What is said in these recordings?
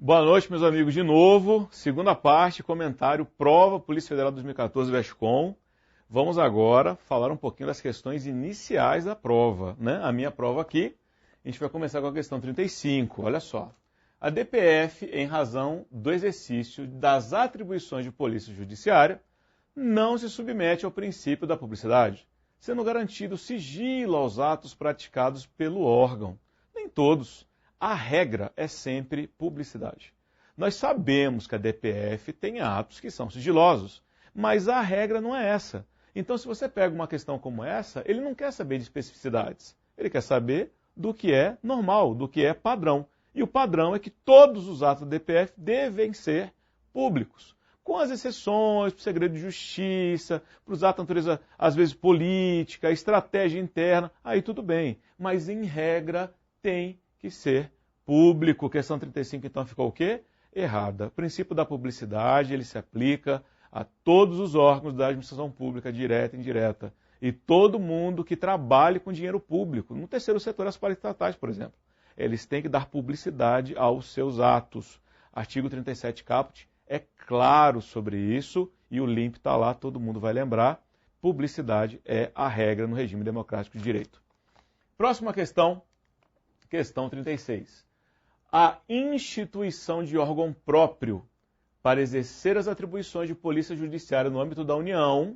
Boa noite, meus amigos, de novo. Segunda parte, comentário, prova, Polícia Federal 2014, VESCOM. Vamos agora falar um pouquinho das questões iniciais da prova, né? A minha prova aqui, a gente vai começar com a questão 35, olha só. A DPF, em razão do exercício das atribuições de polícia judiciária, não se submete ao princípio da publicidade, sendo garantido sigilo aos atos praticados pelo órgão. Nem todos. A regra é sempre publicidade. Nós sabemos que a DPF tem atos que são sigilosos, mas a regra não é essa. Então, se você pega uma questão como essa, ele não quer saber de especificidades. Ele quer saber do que é normal, do que é padrão. E o padrão é que todos os atos da DPF devem ser públicos, com as exceções para o segredo de justiça, para os atos de natureza, às vezes, política, estratégia interna, aí tudo bem. Mas, em regra, tem que ser público. Questão 35, então, ficou o quê? Errada. O princípio da publicidade, ele se aplica a todos os órgãos da administração pública, direta e indireta. E todo mundo que trabalhe com dinheiro público. No terceiro setor, as paraestatais, por exemplo. Eles têm que dar publicidade aos seus atos. Artigo 37 caput é claro sobre isso e o LIMP está lá, todo mundo vai lembrar. Publicidade é a regra no regime democrático de direito. Próxima questão. Questão 36. A instituição de órgão próprio para exercer as atribuições de polícia judiciária no âmbito da União,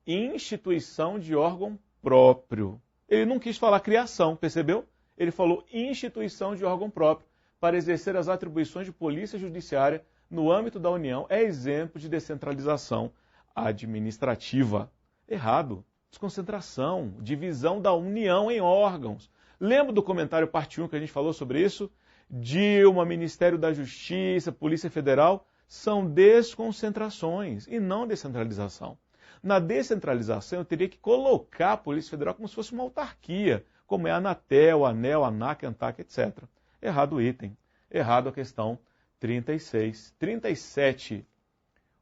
instituição de órgão próprio. Ele não quis falar criação, percebeu? Ele falou instituição de órgão próprio para exercer as atribuições de polícia judiciária no âmbito da União. É exemplo de descentralização administrativa. Errado. Desconcentração, divisão da União em órgãos. Lembra do comentário parte 1 que a gente falou sobre isso? Dilma, Ministério da Justiça, Polícia Federal, são desconcentrações e não descentralização. Na descentralização, eu teria que colocar a Polícia Federal como se fosse uma autarquia, como é a Anatel, a ANEL, a ANAC, a ANTAC, etc. Errado o item. Errado a questão 36. 37.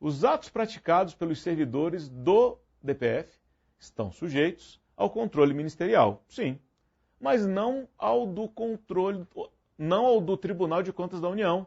Os atos praticados pelos servidores do DPF estão sujeitos ao controle ministerial. Sim. Mas não ao do controle, não ao do Tribunal de Contas da União,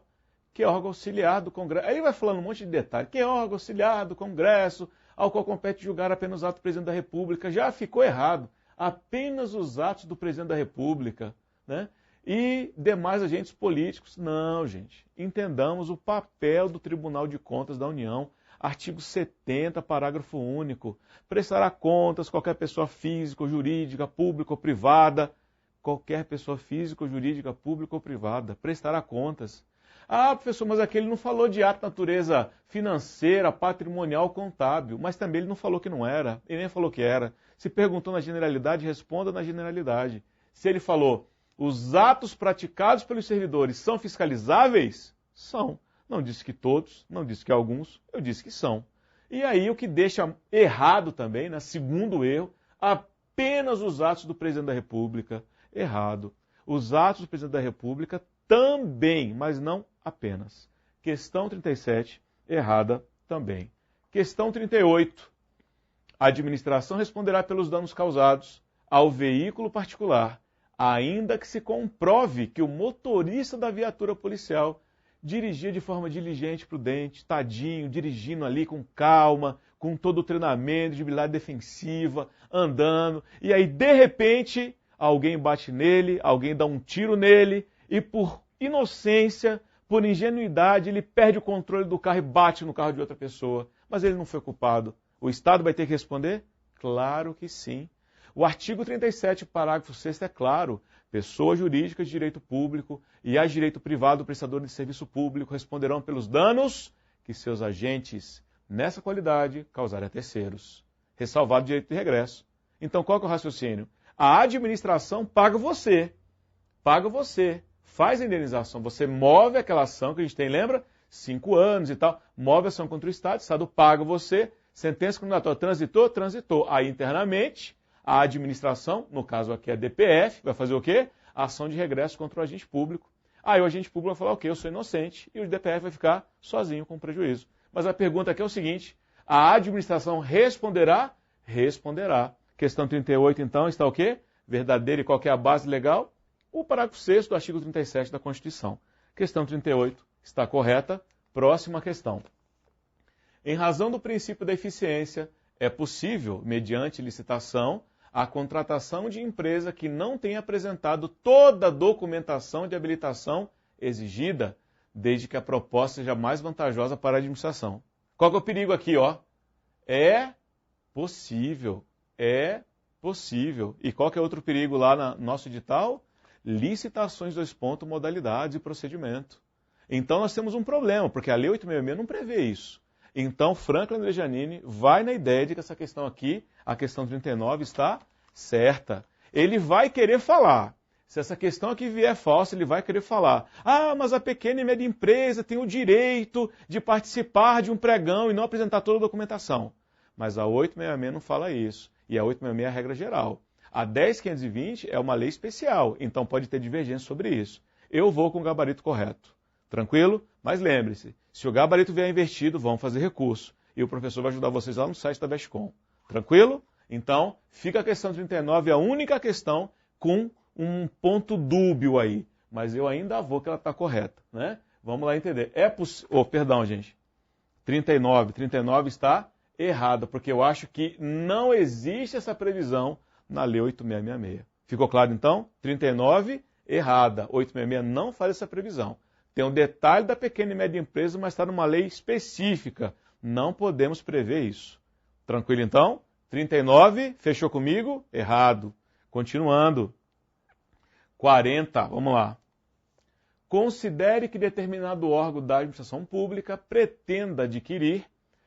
que é órgão auxiliar do Congresso. Aí ele vai falando um monte de detalhes, que é órgão auxiliar do Congresso, ao qual compete julgar apenas os atos do Presidente da República. Já ficou errado. Apenas os atos do Presidente da República, né? E demais agentes políticos. Não, gente. Entendamos o papel do Tribunal de Contas da União. Artigo 70, parágrafo único. Prestará contas qualquer pessoa física ou jurídica, pública ou privada. Qualquer pessoa física ou jurídica, pública ou privada, prestará contas. Ah, professor, mas aqui ele não falou de ato de natureza financeira, patrimonial, contábil, mas também ele não falou que não era, ele nem falou que era. Se perguntou na generalidade, responda na generalidade. Se ele falou, os atos praticados pelos servidores são fiscalizáveis? São. Não disse que todos, não disse que alguns, eu disse que são. E aí o que deixa errado também, né, segundo erro, apenas os atos do Presidente da República. Errado. Os atos do Presidente da República também, mas não apenas. Questão 37, errada também. Questão 38. A administração responderá pelos danos causados ao veículo particular, ainda que se comprove que o motorista da viatura policial dirigia de forma diligente, prudente, tadinho, dirigindo ali com calma, com todo o treinamento de habilidade defensiva, andando, e aí, de repente, alguém bate nele, alguém dá um tiro nele, e por inocência, por ingenuidade, ele perde o controle do carro e bate no carro de outra pessoa. Mas ele não foi culpado. O Estado vai ter que responder? Claro que sim. O artigo 37, parágrafo 6º é claro. Pessoas jurídicas de direito público e as de direito privado, prestador de serviço público, responderão pelos danos que seus agentes, nessa qualidade, causarem a terceiros. Ressalvado o direito de regresso. Então, qual que é o raciocínio? A administração paga você, faz a indenização, você move aquela ação que a gente tem, lembra? 5 anos e tal, move a ação contra o Estado paga você, sentença condenatória, transitou. Aí, internamente, a administração, no caso aqui a DPF, vai fazer o quê? A ação de regresso contra o agente público. Aí o agente público vai falar, ok, eu sou inocente, e o DPF vai ficar sozinho com prejuízo. Mas a pergunta aqui é o seguinte, a administração responderá? Responderá. Questão 38, então, está o quê? Verdadeira e qual que é a base legal? O parágrafo 6º do artigo 37 da Constituição. Questão 38 está correta. Próxima questão. Em razão do princípio da eficiência, é possível, mediante licitação, a contratação de empresa que não tenha apresentado toda a documentação de habilitação exigida, desde que a proposta seja mais vantajosa para a administração. Qual que é o perigo aqui, ó? É possível. É possível. E qual que é outro perigo lá no nosso edital? Licitações, modalidades e procedimento. Então nós temos um problema, porque a Lei 866 não prevê isso. Então Franklin Andrejanini vai na ideia de que essa questão aqui, a questão 39, está certa. Ele vai querer falar. Se essa questão aqui vier falsa, ele vai querer falar. Ah, mas a pequena e média empresa tem o direito de participar de um pregão e não apresentar toda a documentação. Mas a 866 não fala isso. E a 866 é a regra geral. A 10.520 é uma lei especial, então pode ter divergência sobre isso. Eu vou com o gabarito correto. Tranquilo? Mas lembre-se, se o gabarito vier invertido, vão fazer recurso. E o professor vai ajudar vocês lá no site da Vestcom. Tranquilo? Então, fica a questão 39, a única questão com um ponto dúbio aí. Mas eu ainda vou que ela está correta, né? Vamos lá entender. Perdão, gente. 39 está errada, porque eu acho que não existe essa previsão na Lei 8666. Ficou claro, então? 39, errada. 866 não faz essa previsão. Tem um detalhe da pequena e média empresa, mas está numa lei específica. Não podemos prever isso. Tranquilo, então? 39, fechou comigo? Errado. Continuando. 40, vamos lá. Considere que determinado órgão da administração pública pretenda adquirir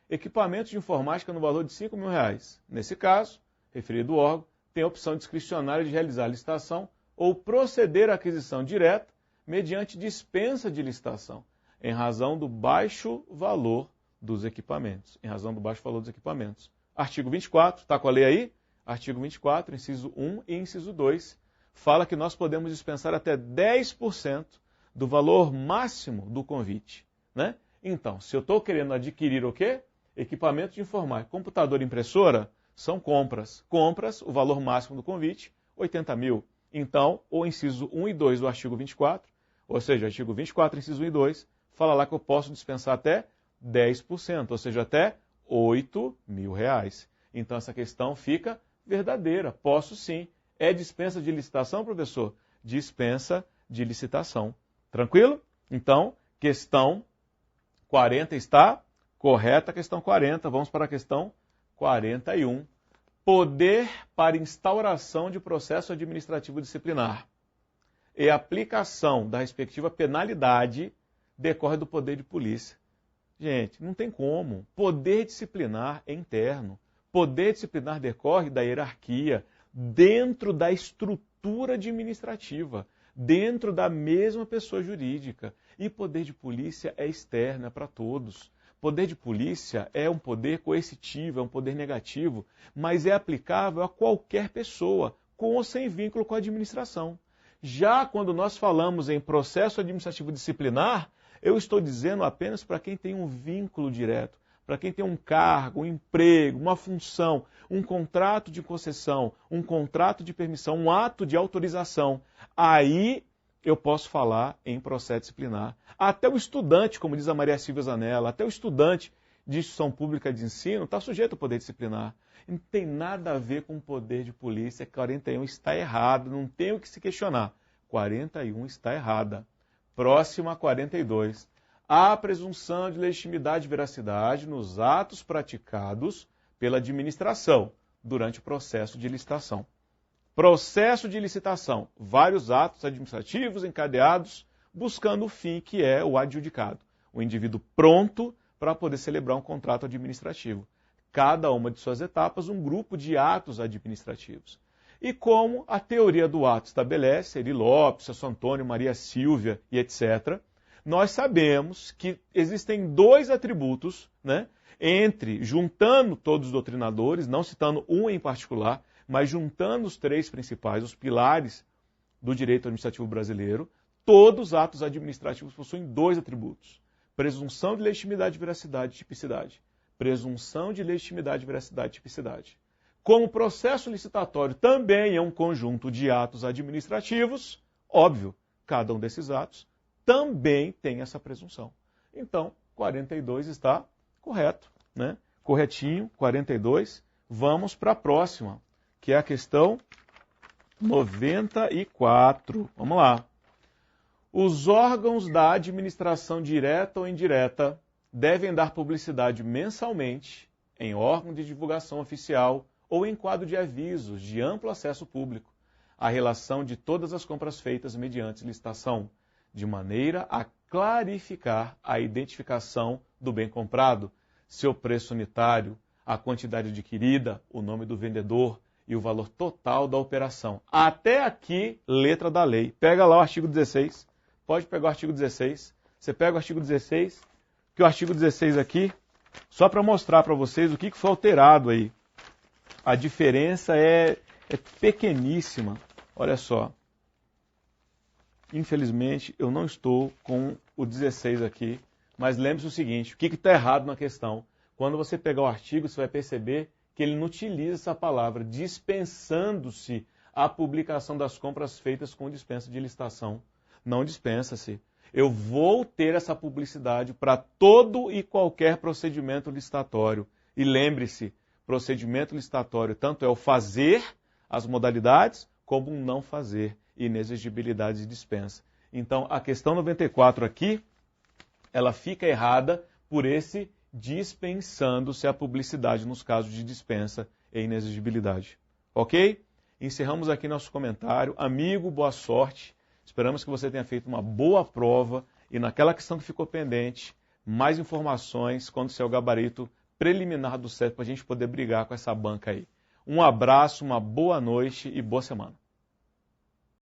equipamentos de informática no valor de R$5.000. Nesse caso, referido órgão tem a opção discricionária de realizar a licitação ou proceder à aquisição direta mediante dispensa de licitação, em razão do baixo valor dos equipamentos. Artigo 24, está com a lei aí? Artigo 24, inciso 1 e inciso 2, fala que nós podemos dispensar até 10% do valor máximo do convite, né? Então, se eu estou querendo adquirir o quê? Equipamento de informática, computador e impressora, são compras. Compras, o valor máximo do convite, 80 mil. Então, o inciso 1 e 2 do artigo 24, ou seja, artigo 24, inciso 1 e 2, fala lá que eu posso dispensar até 10%, ou seja, até R$8.000. Então, essa questão fica verdadeira. Posso sim. É dispensa de licitação, professor? Dispensa de licitação. Tranquilo? Então, questão 40 está correta. Questão 40. Vamos para a questão 41. Poder para instauração de processo administrativo disciplinar e aplicação da respectiva penalidade decorre do poder de polícia. Gente, não tem como. Poder disciplinar é interno. Poder disciplinar decorre da hierarquia, dentro da estrutura administrativa, dentro da mesma pessoa jurídica. E poder de polícia é externo, é para todos. Poder de polícia é um poder coercitivo, é um poder negativo, mas é aplicável a qualquer pessoa, com ou sem vínculo com a administração. Já quando nós falamos em processo administrativo disciplinar, eu estou dizendo apenas para quem tem um vínculo direto, para quem tem um cargo, um emprego, uma função, um contrato de concessão, um contrato de permissão, um ato de autorização. Aí eu posso falar em processo disciplinar. Até o estudante, como diz a Maria Silvia Zanella, até o estudante de instituição pública de ensino está sujeito ao poder disciplinar. Não tem nada a ver com o poder de polícia. 41 está errado, não tem o que se questionar. 41 está errada. Próxima, 42. Há presunção de legitimidade e veracidade nos atos praticados pela administração durante o processo de licitação. Processo de licitação, vários atos administrativos encadeados buscando o fim que é o adjudicado, o indivíduo pronto para poder celebrar um contrato administrativo. Cada uma de suas etapas, um grupo de atos administrativos. E como a teoria do ato estabelece, Eri Lopes, Celso Antônio, Maria Silvia e etc., nós sabemos que existem dois atributos, né, juntando todos os doutrinadores, não citando um em particular, mas juntando os três principais, os pilares do direito administrativo brasileiro, todos os atos administrativos possuem dois atributos: presunção de legitimidade, veracidade e tipicidade. Presunção de legitimidade, veracidade e tipicidade. Como o processo licitatório também é um conjunto de atos administrativos, óbvio, cada um desses atos também tem essa presunção. Então, 42 está correto, né? Corretinho, 42. Vamos para a próxima, que é a questão 94. Vamos lá. Os órgãos da administração direta ou indireta devem dar publicidade mensalmente em órgão de divulgação oficial ou em quadro de avisos de amplo acesso público à relação de todas as compras feitas mediante licitação, de maneira a clarificar a identificação do bem comprado, seu preço unitário, a quantidade adquirida, o nome do vendedor e o valor total da operação. Até aqui, letra da lei. Pega lá o artigo 16. Pode pegar o artigo 16. Você pega o artigo 16, que o artigo 16 aqui, só para mostrar para vocês o que foi alterado aí. A diferença é pequeníssima. Olha só. Infelizmente, eu não estou com o 16 aqui, mas lembre-se o seguinte, o que está errado na questão? Quando você pegar o artigo, você vai perceber que ele não utiliza essa palavra, dispensando-se a publicação das compras feitas com dispensa de licitação. Não dispensa-se. Eu vou ter essa publicidade para todo e qualquer procedimento licitatório. E lembre-se, procedimento licitatório tanto é o fazer, as modalidades, como o não fazer, inexigibilidade de dispensa. Então, a questão 94 aqui, ela fica errada por esse dispensando-se a publicidade nos casos de dispensa e inexigibilidade. Ok? Encerramos aqui nosso comentário. Amigo, boa sorte. Esperamos que você tenha feito uma boa prova e naquela questão que ficou pendente, mais informações quando sair o gabarito preliminar do CEP para a gente poder brigar com essa banca aí. Um abraço, uma boa noite e boa semana.